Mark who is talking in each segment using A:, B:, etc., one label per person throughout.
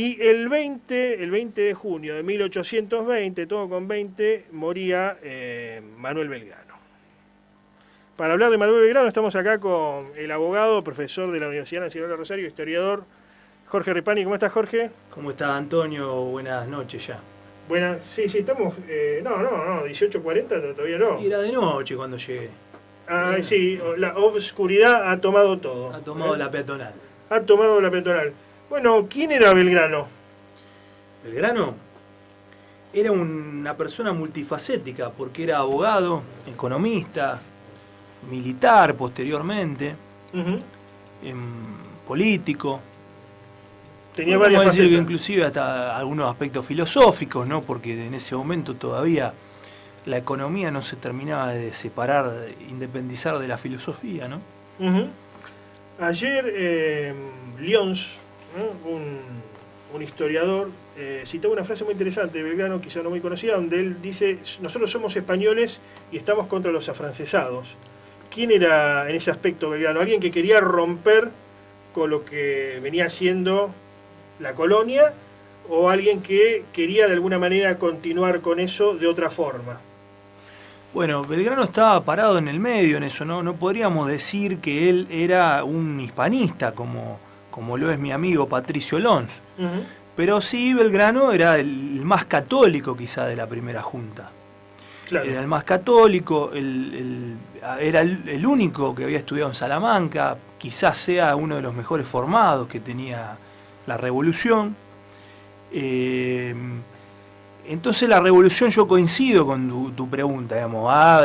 A: Y el 20 de junio de 1820, todo con 20, moría Manuel Belgrano. Para hablar de Manuel Belgrano estamos acá con el abogado, profesor de la Universidad Nacional de Rosario, historiador, Jorge Ripani. ¿Cómo estás, Jorge?
B: ¿Cómo estás, Antonio? Buenas noches ya.
A: Buenas, sí, estamos... no, 18:40 todavía no.
B: Y era de noche cuando llegué.
A: Sí, la obscuridad ha tomado todo.
B: Ha tomado la peatonal.
A: Ha tomado la peatonal. Bueno, ¿quién era Belgrano?
B: Belgrano era una persona multifacética porque era abogado, economista, militar posteriormente, político.
A: Tenía varias
B: facetas. Decir que
A: inclusive
B: hasta algunos aspectos filosóficos, ¿no? Porque en ese momento todavía la economía no se terminaba de separar, de independizar de la filosofía, ¿no?
A: Ayer Lyons, un historiador, citaba una frase muy interesante de Belgrano, quizá no muy conocida, donde él dice: nosotros somos españoles y estamos contra los afrancesados. ¿Quién era en ese aspecto Belgrano? ¿Alguien que quería romper con lo que venía haciendo la colonia, o alguien que quería de alguna manera continuar con eso de otra forma?
B: Bueno, Belgrano estaba parado en el medio en eso, ¿no? No podríamos decir que él era un hispanista como lo es mi amigo Patricio Lons. Pero sí, Belgrano era el más católico quizá de la primera junta.
A: Claro.
B: Era el más católico, era el único que había estudiado en Salamanca, quizás sea uno de los mejores formados que tenía la Revolución. Entonces la Revolución, yo coincido con tu pregunta, ha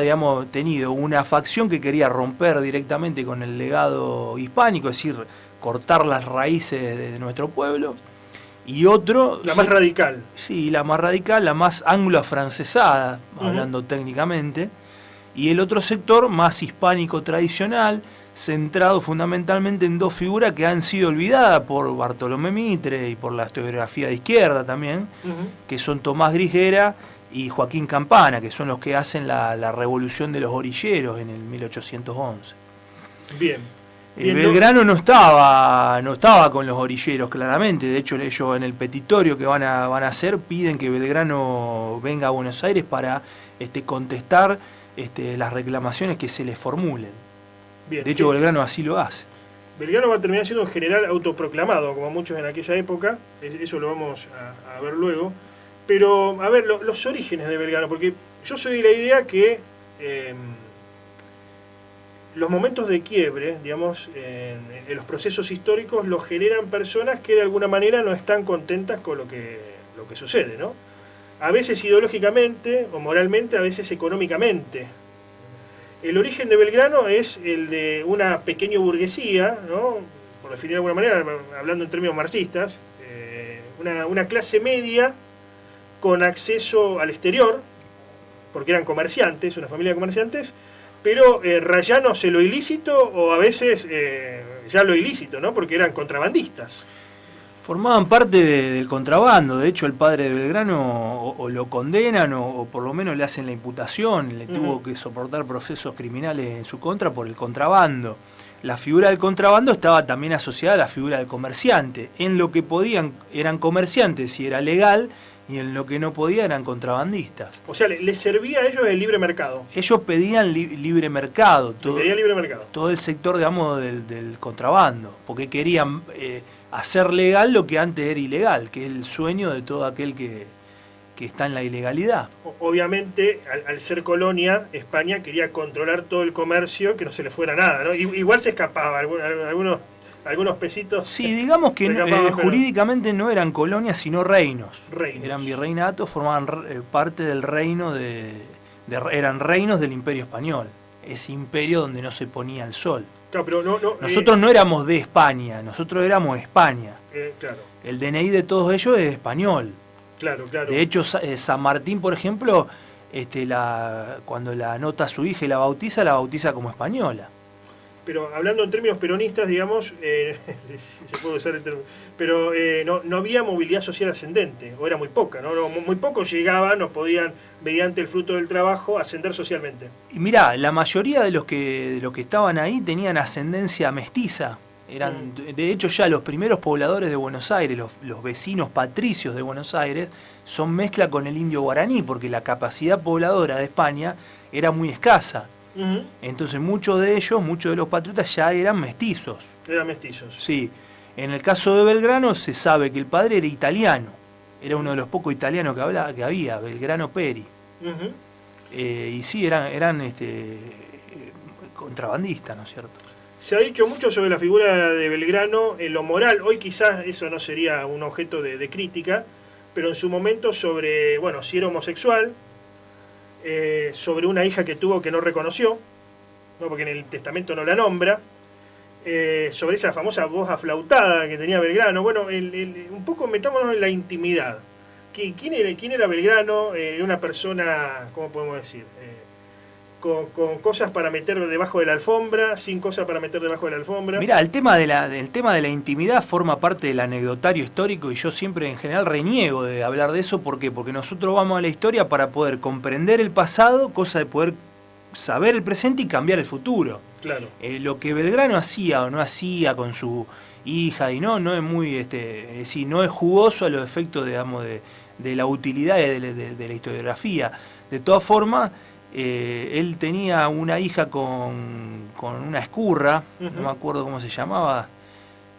B: tenido una facción que quería romper directamente con el legado hispánico, es decir, cortar las raíces de nuestro pueblo, y otro...
A: La más radical.
B: Sí, la más radical, la más anglo-afrancesada, hablando técnicamente, y el otro sector más hispánico tradicional, centrado fundamentalmente en dos figuras que han sido olvidadas por Bartolomé Mitre y por la historiografía de izquierda también, que son Tomás Grigera y Joaquín Campana, que son los que hacen la revolución de los orilleros en el 1811.
A: Bien.
B: Belgrano no estaba con los orilleros, claramente. De hecho, ellos en el petitorio que van a hacer piden que Belgrano venga a Buenos Aires para contestar las reclamaciones que se les formulen.
A: Bien,
B: de hecho, Belgrano así lo hace.
A: Belgrano va a terminar siendo un general autoproclamado, como muchos en aquella época. Eso lo vamos a ver luego. Pero, a ver, los orígenes de Belgrano, porque yo soy de la idea que los momentos de quiebre, digamos, en los procesos históricos los generan personas que de alguna manera no están contentas con lo que sucede, ¿no? A veces ideológicamente o moralmente, a veces económicamente. El origen de Belgrano es el de una pequeña burguesía, ¿no? Por definir de alguna manera, hablando en términos marxistas, una clase media con acceso al exterior, porque eran comerciantes, una familia de comerciantes, pero rayanos en lo ilícito o a veces ya lo ilícito, ¿no? Porque eran contrabandistas.
B: Formaban parte del contrabando. De hecho, el padre de Belgrano o lo condenan o por lo menos le hacen la imputación. Le tuvo que soportar procesos criminales en su contra por el contrabando. La figura del contrabando estaba también asociada a la figura del comerciante. En lo que podían eran comerciantes y era legal, y en lo que no podían eran contrabandistas.
A: O sea, les servía a ellos el libre mercado.
B: Ellos pedían libre mercado.
A: Pedían libre mercado.
B: Todo el sector, digamos, del contrabando. Porque querían hacer legal lo que antes era ilegal, que es el sueño de todo aquel que está en la ilegalidad.
A: Obviamente, al ser colonia, España quería controlar todo el comercio, que no se le fuera nada, ¿no? Igual se escapaba, algunos pesitos.
B: Sí, digamos que jurídicamente no eran colonias, sino reinos. Eran virreinatos, formaban parte del reino eran reinos del Imperio Español. Ese imperio donde no se ponía el sol.
A: Claro, pero
B: nosotros no éramos de España, nosotros éramos España.
A: Claro.
B: El DNI de todos ellos es español.
A: Claro.
B: De hecho, San Martín, por ejemplo, cuando la anota a su hija y la bautiza como española.
A: Pero hablando en términos peronistas, digamos, si se puede usar el término, pero no había movilidad social ascendente, o era muy poca, ¿no? Muy pocos llegaban o podían, mediante el fruto del trabajo, ascender socialmente.
B: Y mirá, la mayoría de los que estaban ahí tenían ascendencia mestiza, De hecho, ya los primeros pobladores de Buenos Aires, los vecinos patricios de Buenos Aires, son mezcla con el indio guaraní, porque la capacidad pobladora de España era muy escasa. Entonces muchos de los patriotas ya eran mestizos.
A: Eran mestizos.
B: Sí. En el caso de Belgrano se sabe que el padre era italiano. Era uno de los pocos italianos que había, Belgrano Peri. Y sí, eran contrabandistas, ¿no es cierto?
A: Se ha dicho mucho sobre la figura de Belgrano en lo moral. Hoy quizás eso no sería un objeto de crítica, pero en su momento sobre, bueno, si era homosexual, sobre una hija que tuvo que no reconoció, ¿no? Porque en el testamento no la nombra, sobre esa famosa voz aflautada que tenía Belgrano. Bueno, un poco metámonos en la intimidad. ¿Quién era Belgrano? Era una persona, ¿cómo podemos decir? Con cosas para meter debajo de la alfombra, sin cosas para meter debajo de la alfombra.
B: Mirá, el tema de la intimidad forma parte del anecdotario histórico y yo siempre en general reniego de hablar de eso. ¿Por qué? Porque nosotros vamos a la historia para poder comprender el pasado, cosa de poder saber el presente y cambiar el futuro.
A: Claro.
B: Lo que Belgrano hacía o no hacía con su hija y no es muy, es decir, no es jugoso a los efectos, digamos, de la utilidad de la historiografía. De todas formas, él tenía una hija con una escurra, no me acuerdo cómo se llamaba,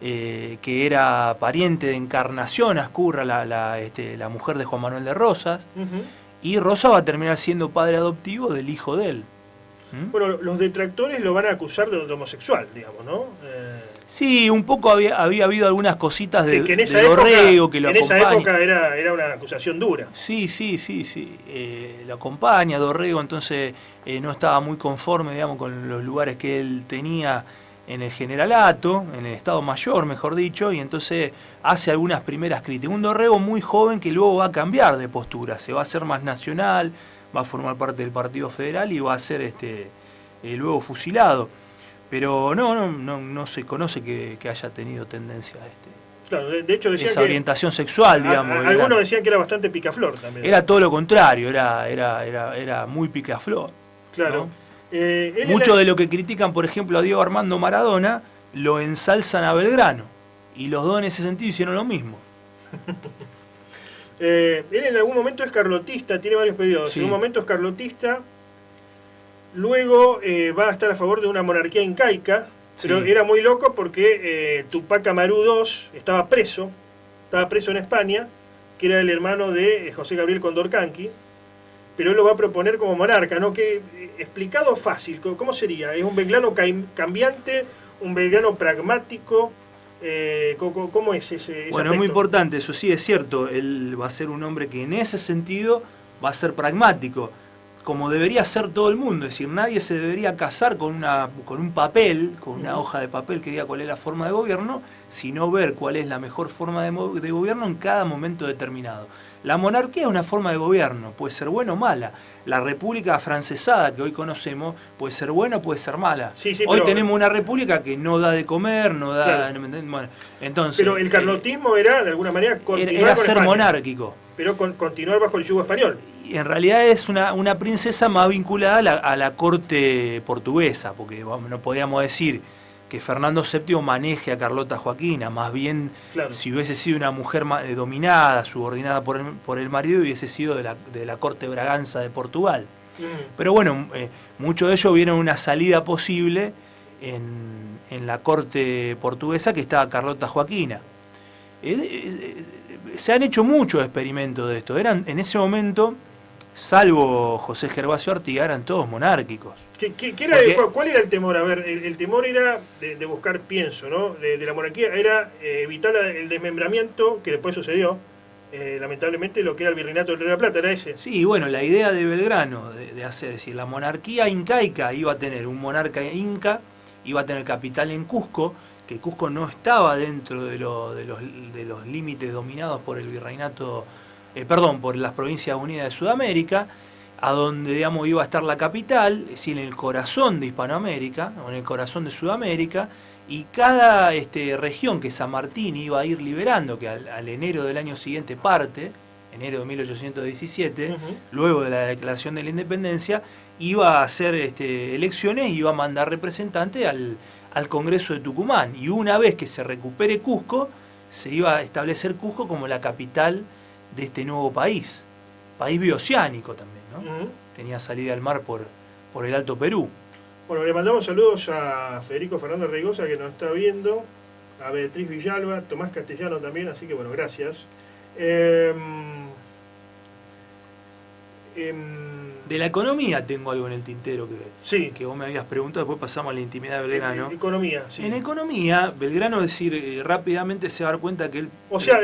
B: que era pariente de Encarnación Ascurra, la mujer de Juan Manuel de Rosas, y Rosa va a terminar siendo padre adoptivo del hijo de él.
A: Bueno, los detractores lo van a acusar de homosexual, digamos, ¿no?
B: Sí, un poco había habido algunas cositas de
A: Dorrego
B: que lo acompaña.
A: En esa época era una acusación dura.
B: Sí. Lo acompaña Dorrego, entonces no estaba muy conforme, digamos, con los lugares que él tenía en el generalato, en el Estado Mayor, mejor dicho, y entonces hace algunas primeras críticas. Un Dorrego muy joven que luego va a cambiar de postura, se va a hacer más nacional, va a formar parte del Partido Federal y va a ser luego fusilado. Pero no se conoce que haya tenido tendencia a
A: Claro, de hecho decían
B: esa orientación sexual, digamos.
A: Algunos decían que era bastante picaflor también.
B: Era todo lo contrario, era muy picaflor.
A: Claro.
B: ¿No? Mucho de lo que critican, por ejemplo, a Diego Armando Maradona, lo ensalzan a Belgrano. Y los dos en ese sentido hicieron lo mismo.
A: Él en algún momento es carlotista, tiene varios periodos.
B: Sí.
A: En un momento es carlotista, luego va a estar a favor de una monarquía incaica, pero era muy loco porque Tupac Amaru II estaba preso en España, que era el hermano de José Gabriel Condorcanqui, pero él lo va a proponer como monarca, ¿no? Que, explicado fácil, ¿cómo sería? ¿Es un Belgrano cambiante, un Belgrano pragmático? ¿Cómo es ese
B: Bueno,
A: aspecto?
B: es muy importante, eso sí es cierto. Él va a ser un hombre que en ese sentido va a ser pragmático, como debería ser todo el mundo. Es decir, nadie se debería casar con un papel, con una hoja de papel que diga cuál es la forma de gobierno, sino ver cuál es la mejor forma de gobierno en cada momento determinado. La monarquía es una forma de gobierno, puede ser buena o mala. La república afrancesada que hoy conocemos puede ser buena o puede ser mala. Hoy tenemos una república que no da de comer, no da...
A: Claro.
B: Bueno, entonces,
A: pero el carlotismo era, de alguna manera, continuar
B: era
A: con
B: ser
A: España,
B: monárquico.
A: pero continuar bajo el yugo español.
B: Y en realidad es una princesa más vinculada a la corte portuguesa, porque no podríamos decir que Fernando VII maneje a Carlota Joaquina, más bien si hubiese sido una mujer dominada, subordinada por el marido, hubiese sido de la corte Braganza de Portugal. Pero bueno, mucho de ello vieron una salida posible en la corte portuguesa, que estaba Carlota Joaquina. Se han hecho muchos experimentos de esto. En ese momento, salvo José Gervasio Artigas, eran todos monárquicos.
A: ¿Cuál era el temor? A ver, el temor era de buscar, pienso, ¿no? De la monarquía, era evitar el desmembramiento que después sucedió. Lamentablemente, lo que era el virreinato del Río de la Plata era ese.
B: Sí, bueno, la idea de Belgrano de hacer, es decir, la monarquía incaica iba a tener un monarca inca, iba a tener capital en Cusco, que Cusco no estaba dentro de los límites dominados por el virreinato, por las Provincias Unidas de Sudamérica, a donde, digamos, iba a estar la capital, es decir, en el corazón de Hispanoamérica, o en el corazón de Sudamérica, y cada región que San Martín iba a ir liberando, que al enero del año siguiente parte, enero de 1817, luego de la declaración de la independencia, iba a hacer elecciones y iba a mandar representantes al Congreso de Tucumán. Y una vez que se recupere Cusco, se iba a establecer Cusco como la capital de este nuevo país. País bioceánico también, ¿no? Tenía salida al mar por el Alto Perú.
A: Bueno, le mandamos saludos a Federico Fernández Reigosa, que nos está viendo, a Beatriz Villalba, Tomás Castellano también, así que bueno, gracias.
B: De la economía tengo algo en el tintero que vos me habías preguntado, después pasamos a la intimidad de Belgrano.
A: Economía, sí.
B: En economía, Belgrano, es decir, rápidamente se va a dar cuenta que él...
A: O sea,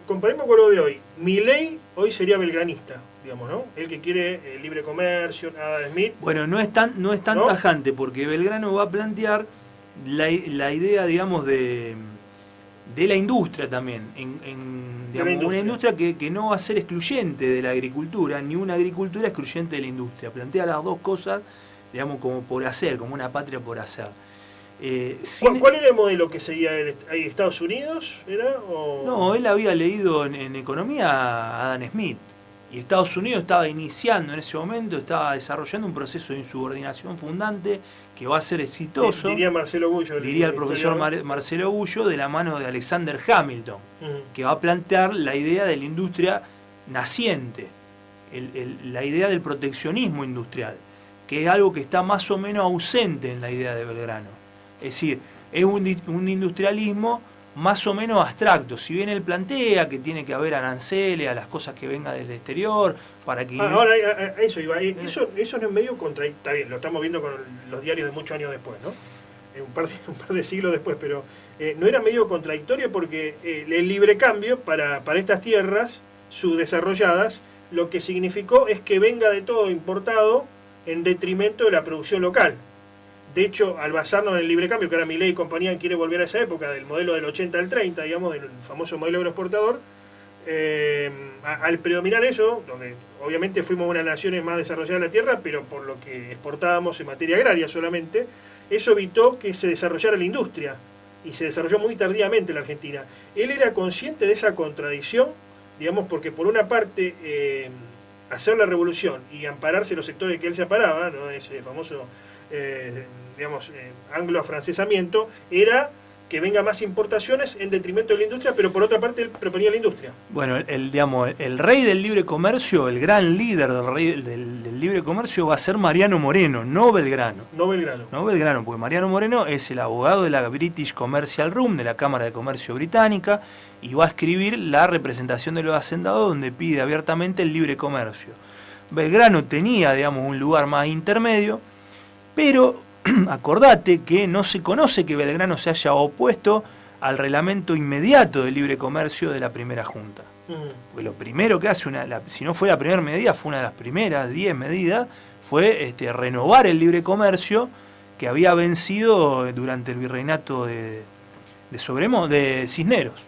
A: comparemos con lo de hoy. Milei hoy sería belgranista, digamos, ¿no? El que quiere libre comercio, Adam Smith.
B: Bueno, no es tan ¿no? tajante, porque Belgrano va a plantear la idea, digamos, de la industria también, digamos, una industria que no va a ser excluyente de la agricultura, ni una agricultura excluyente de la industria. Plantea las dos cosas, digamos, como por hacer, como una patria por hacer.
A: ¿Cuál era el modelo que seguía él? ¿Estados Unidos era? ¿O?
B: No, él había leído en economía a Adam Smith. Y Estados Unidos estaba iniciando en ese momento, estaba desarrollando un proceso de insubordinación fundante que va a ser exitoso.
A: Diría Marcelo Gullo.
B: Diría el profesor Marcelo Gullo, de la mano de Alexander Hamilton, que va a plantear la idea de la industria naciente, la idea del proteccionismo industrial, que es algo que está más o menos ausente en la idea de Belgrano. Es decir, es un industrialismo más o menos abstracto, si bien él plantea que tiene que haber aranceles a las cosas que vengan del exterior, para que...
A: Ahora, eso iba, eso no es medio contradictorio, está bien, lo estamos viendo con los diarios de muchos años después, ¿no? Un par de siglos después, pero no era medio contradictorio porque el libre cambio para estas tierras subdesarrolladas, lo que significó es que venga de todo importado en detrimento de la producción local. De hecho, al basarnos en el libre cambio, que ahora Milei y compañía quiere volver a esa época, del modelo del 80 al 30, digamos, del famoso modelo agroexportador, al predominar eso, donde obviamente fuimos una de las naciones más desarrolladas de la tierra, pero por lo que exportábamos en materia agraria solamente, eso evitó que se desarrollara la industria, y se desarrolló muy tardíamente en la Argentina. Él era consciente de esa contradicción, digamos, porque por una parte, hacer la revolución y ampararse los sectores que él se aparaba, ¿no? Ese famoso... anglo-afrancesamiento, era que venga más importaciones en detrimento de la industria, pero por otra parte él proponía la industria.
B: Bueno, el rey del libre comercio, el gran líder del libre comercio va a ser Mariano Moreno, no Belgrano.
A: No Belgrano.
B: No Belgrano, porque Mariano Moreno es el abogado de la British Commercial Room, de la Cámara de Comercio Británica, y va a escribir la representación de los hacendados, donde pide abiertamente el libre comercio. Belgrano tenía, digamos, un lugar más intermedio, pero acordate que no se conoce que Belgrano se haya opuesto al reglamento inmediato del libre comercio de la primera junta. Porque lo primero que hace, si no fue la primera medida, fue una de las primeras 10 medidas, fue renovar el libre comercio que había vencido durante el virreinato de Cisneros,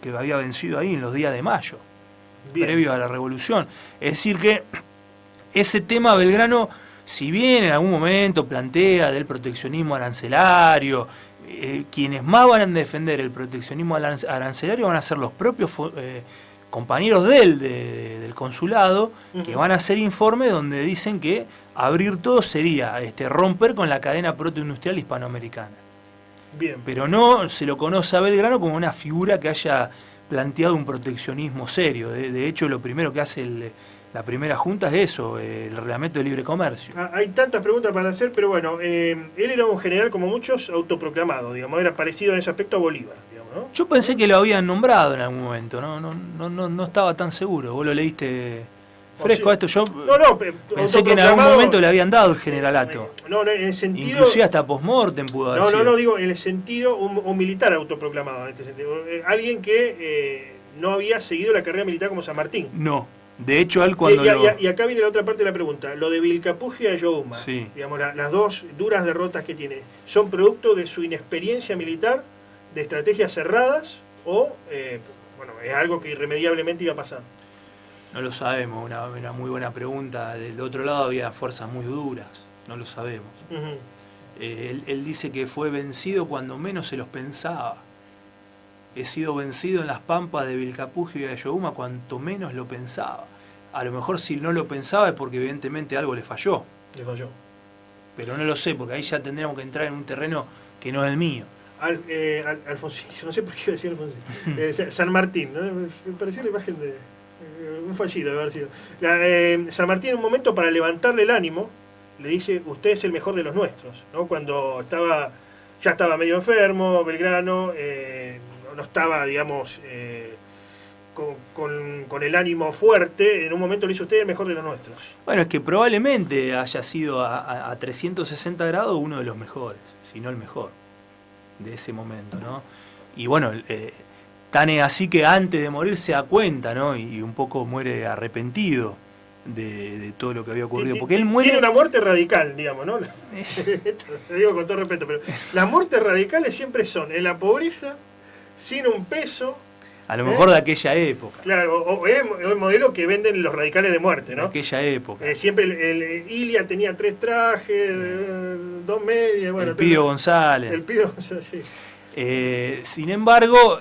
B: que había vencido ahí en los días de mayo, previo a la revolución. Es decir que ese tema Belgrano, si bien en algún momento plantea del proteccionismo arancelario, quienes más van a defender el proteccionismo arancelario van a ser los propios compañeros del consulado, que van a hacer informes donde dicen que abrir todo sería romper con la cadena protoindustrial hispanoamericana.
A: Bien.
B: Pero no se lo conoce a Belgrano como una figura que haya planteado un proteccionismo serio. De hecho, lo primero que hace la primera junta es eso, el reglamento de libre comercio.
A: Hay tantas preguntas para hacer, pero bueno, él era un general, como muchos, autoproclamado, digamos, era parecido en ese aspecto a Bolívar, digamos, ¿no?
B: Yo pensé que lo habían nombrado en algún momento, no estaba tan seguro. ¿Vos lo leíste fresco a esto? Yo pensé que en algún momento le habían dado el generalato.
A: No, en el sentido...
B: Inclusive hasta post-mortem pudo haber sido.
A: No, digo, en el sentido, un militar autoproclamado, en este sentido. Alguien que no había seguido la carrera militar como San Martín.
B: No. De hecho, él cuando
A: y acá viene la otra parte de la pregunta. Lo de Vilcapugio y Ayohuma,
B: sí,
A: digamos, las dos duras derrotas que tiene, ¿son producto de su inexperiencia militar, de estrategias cerradas, o es algo que irremediablemente iba a pasar?
B: No lo sabemos, una muy buena pregunta. Del otro lado había fuerzas muy duras, no lo sabemos. Él dice que fue vencido cuando menos se los pensaba. He sido vencido en las pampas de Vilcapugio y Ayohuma cuanto menos lo pensaba. A lo mejor si no lo pensaba es porque evidentemente algo le falló.
A: Le falló.
B: Pero no lo sé, porque ahí ya tendríamos que entrar en un terreno que no es el mío.
A: Alfonsín, no sé por qué decía Alfonsín. San Martín, ¿no? Me pareció la imagen de un fallido de haber sido. San Martín en un momento, para levantarle el ánimo, le dice: usted es el mejor de los nuestros, ¿no? Cuando ya estaba medio enfermo Belgrano, no estaba, digamos, con el ánimo fuerte. En un momento le dice: usted es el mejor de los nuestros.
B: Bueno, es que probablemente haya sido a 360 grados uno de los mejores, si no el mejor de ese momento, ¿no? Y bueno, tan es así que antes de morir se da cuenta, ¿no? Y un poco muere arrepentido de todo lo que había ocurrido. Porque él muere...
A: Tiene una muerte radical, digamos, ¿no? Esto lo digo con todo respeto, pero las muertes radicales siempre son en la pobreza, sin un peso.
B: A lo mejor de aquella época.
A: Claro, o es el modelo que venden los radicales de muerte, ¿no?
B: De aquella época.
A: Siempre Ilia tenía 3 trajes, 2 medias. Bueno,
B: el Pío González.
A: El Pío González, sí.
B: Sin embargo,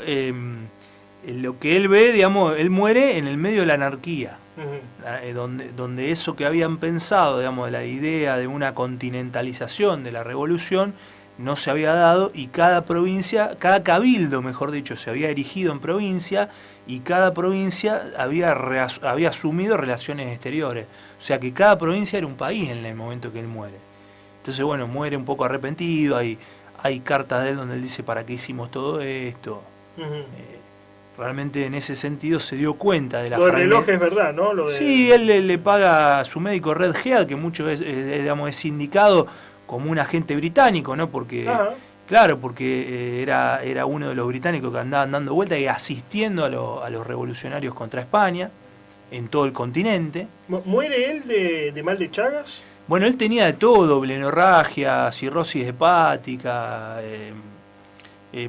B: lo que él ve, digamos, él muere en el medio de la anarquía. Donde eso que habían pensado, digamos, de la idea de una continentalización de la revolución, no se había dado, y cada provincia, cada cabildo, mejor dicho, se había erigido en provincia, y cada provincia había asumido relaciones exteriores. O sea que cada provincia era un país en el momento que él muere. Entonces, bueno, muere un poco arrepentido, hay cartas de él donde él dice: ¿para qué hicimos todo esto? Realmente en ese sentido se dio cuenta de la...
A: Lo del reloj es verdad, ¿no?
B: Sí, él le paga a su médico Red Head, que mucho es indicado como un agente británico, ¿no? Porque, claro, porque era uno de los británicos que andaban dando vueltas y asistiendo a los revolucionarios contra España en todo el continente.
A: ¿Muere él de mal de Chagas?
B: Bueno, él tenía de todo: blenorragia, cirrosis hepática,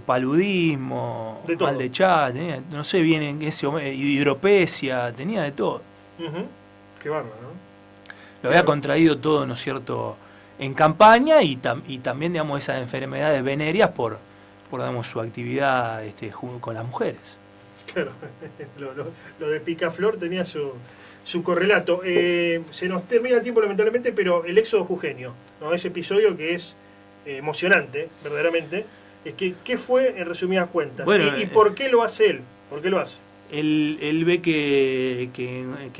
B: paludismo,
A: de
B: mal de Chagas, no sé bien en ese momento, hidropesia, tenía de todo.
A: Qué bárbaro, ¿no?
B: Lo había contraído todo, ¿no es cierto?, en campaña, y también, digamos, esas enfermedades venéreas por digamos, su actividad con las mujeres.
A: Claro, lo de Picaflor tenía su correlato. Se nos termina el tiempo, lamentablemente, pero el éxodo jujeño, ¿no? Ese episodio que es emocionante, verdaderamente. ¿Qué fue, en resumidas cuentas?
B: Bueno,
A: ¿Y por qué lo hace él? ¿Por qué lo hace?
B: Él ve que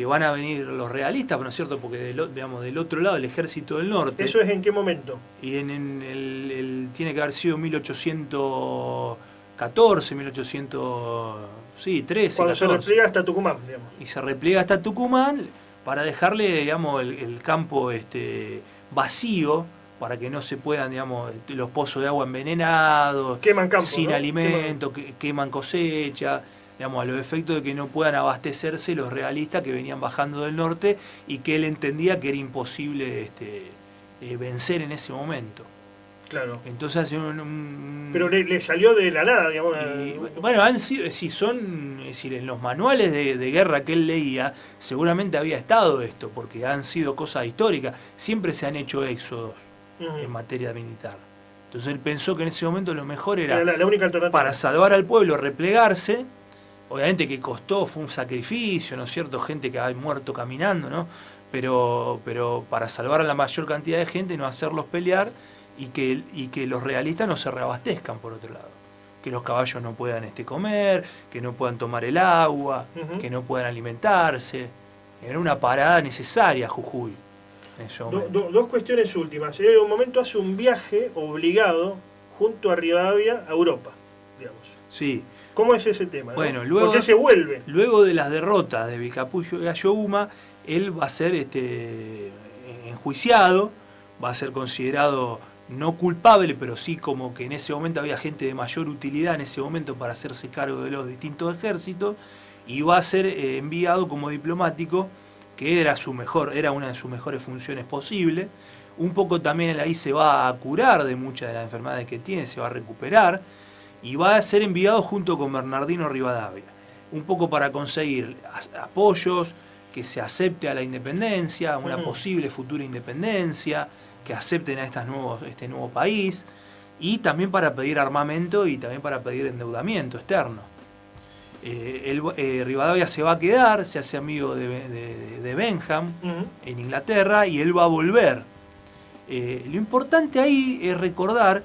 B: van a venir los realistas, ¿no es cierto? Porque del otro lado, el ejército del norte.
A: ¿Eso es en qué momento?
B: Y tiene que haber sido 1814, 1813.
A: Cuando
B: 14.
A: se repliega hasta Tucumán, digamos.
B: Y se repliega hasta Tucumán para dejarle, digamos, el campo vacío, para que no se puedan, digamos, los pozos de agua envenenados,
A: queman campo,
B: sin
A: ¿no?
B: alimento, queman cosecha, digamos, a los efectos de que no puedan abastecerse los realistas que venían bajando del norte, y que él entendía que era imposible vencer en ese momento.
A: Claro.
B: Entonces hace
A: pero le salió de la nada, digamos.
B: Bueno, es decir, en los manuales de guerra que él leía, seguramente había estado esto, porque han sido cosas históricas. Siempre se han hecho éxodos en materia militar. Entonces él pensó que en ese momento lo mejor era
A: la única alternativa,
B: para salvar al pueblo, replegarse. Obviamente que costó, fue un sacrificio, ¿no es cierto? Gente que ha muerto caminando, ¿no? Pero para salvar a la mayor cantidad de gente, no hacerlos pelear, y que los realistas no se reabastezcan, por otro lado. Que los caballos no puedan comer, que no puedan tomar el agua, que no puedan alimentarse. Era una parada necesaria Jujuy.
A: Dos cuestiones últimas. En un momento hace un viaje obligado junto a Rivadavia a Europa, digamos.
B: Sí.
A: ¿Cómo es ese tema?
B: Bueno,
A: ¿no? ¿Por qué se vuelve?
B: Luego de las derrotas de Vilcapugio y Ayohuma, él va a ser enjuiciado, va a ser considerado no culpable, pero sí como que en ese momento había gente de mayor utilidad en ese momento para hacerse cargo de los distintos ejércitos, y va a ser enviado como diplomático, que era una de sus mejores funciones posibles. Un poco también él ahí se va a curar de muchas de las enfermedades que tiene, se va a recuperar, y va a ser enviado junto con Bernardino Rivadavia, un poco para conseguir apoyos, que se acepte a la independencia, una posible futura independencia, que acepten a este nuevo país, y también para pedir armamento y también para pedir endeudamiento externo. Rivadavia se va a quedar, se hace amigo de Benham en Inglaterra, y él va a volver. Lo importante ahí es recordar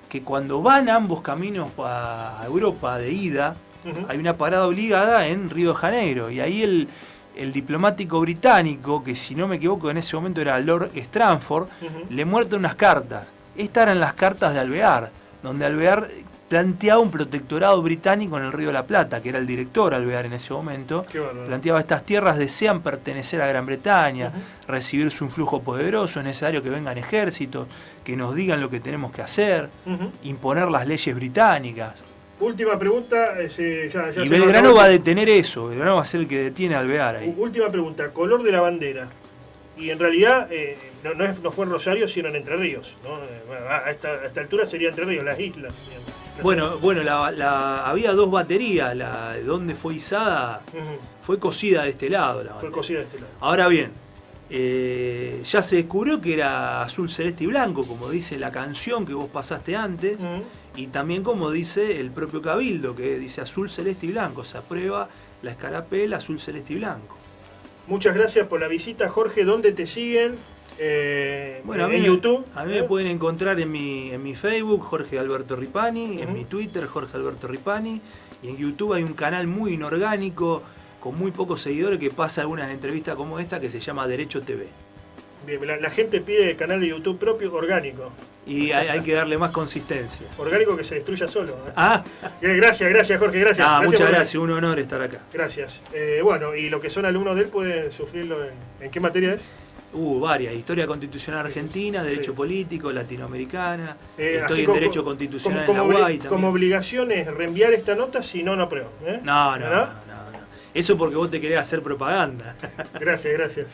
B: que cuando van ambos caminos a Europa de ida,
A: Ujú.
B: hay una parada obligada en Río de Janeiro. Y ahí el diplomático británico, que si no me equivoco en ese momento era Lord Stranford,
A: Ujú.
B: le muestra unas cartas. Estas eran las cartas de Alvear, donde Alvear planteaba un protectorado británico en el Río de la Plata, que era el director Alvear en ese momento.
A: Qué bárbaro.
B: Planteaba: estas tierras desean pertenecer a Gran Bretaña,
A: Ujú.
B: recibir un flujo poderoso, es necesario que vengan ejércitos, que nos digan lo que tenemos que hacer,
A: Ujú.
B: imponer las leyes británicas.
A: Última pregunta. Ya
B: Y
A: se
B: Belgrano
A: nos
B: va a
A: acabó.
B: detener eso, Belgrano va a ser el que detiene a Alvear ahí.
A: Última pregunta. Color de la bandera. Y en realidad no fue en Rosario, sino en Entre Ríos, ¿no? A esta altura sería Entre Ríos, las islas.
B: Bueno, había dos baterías, la de donde fue izada
A: Ujú.
B: fue cosida de este lado. La
A: Fue
B: bandera.
A: cosida de este lado.
B: Ahora bien, ya se descubrió que era azul, celeste y blanco, como dice la canción que vos pasaste antes,
A: Ujú.
B: y también como dice el propio Cabildo, que dice azul, celeste y blanco. Se aprueba la escarapela azul, celeste y blanco.
A: Muchas gracias por la visita, Jorge. ¿Dónde te siguen?
B: Bueno,
A: en YouTube.
B: A mí me pueden encontrar en mi Facebook, Jorge Alberto Ripani, en
A: Ujú.
B: mi Twitter, Jorge Alberto Ripani, y en YouTube hay un canal muy inorgánico, con muy pocos seguidores, que pasa algunas entrevistas como esta, que se llama Derecho TV.
A: Bien, la gente pide canal de YouTube propio, orgánico.
B: Y hay que darle más consistencia.
A: Orgánico que se destruya solo.
B: Ah,
A: Gracias, Jorge, gracias.
B: muchas
A: por-
B: gracias, un honor estar acá.
A: Gracias. Bueno, y lo que son alumnos de él pueden sufrirlo ¿en qué materia es?
B: Varias, historia constitucional argentina, derecho
A: Sí.
B: político, latinoamericana,
A: Así
B: estoy en
A: como-
B: derecho constitucional
A: como
B: en la UAI
A: como
B: también.
A: obligación es reenviar esta nota, si no, no apruebo.
B: No.
A: ¿Verdad?
B: Eso porque vos te querés hacer propaganda.
A: Gracias.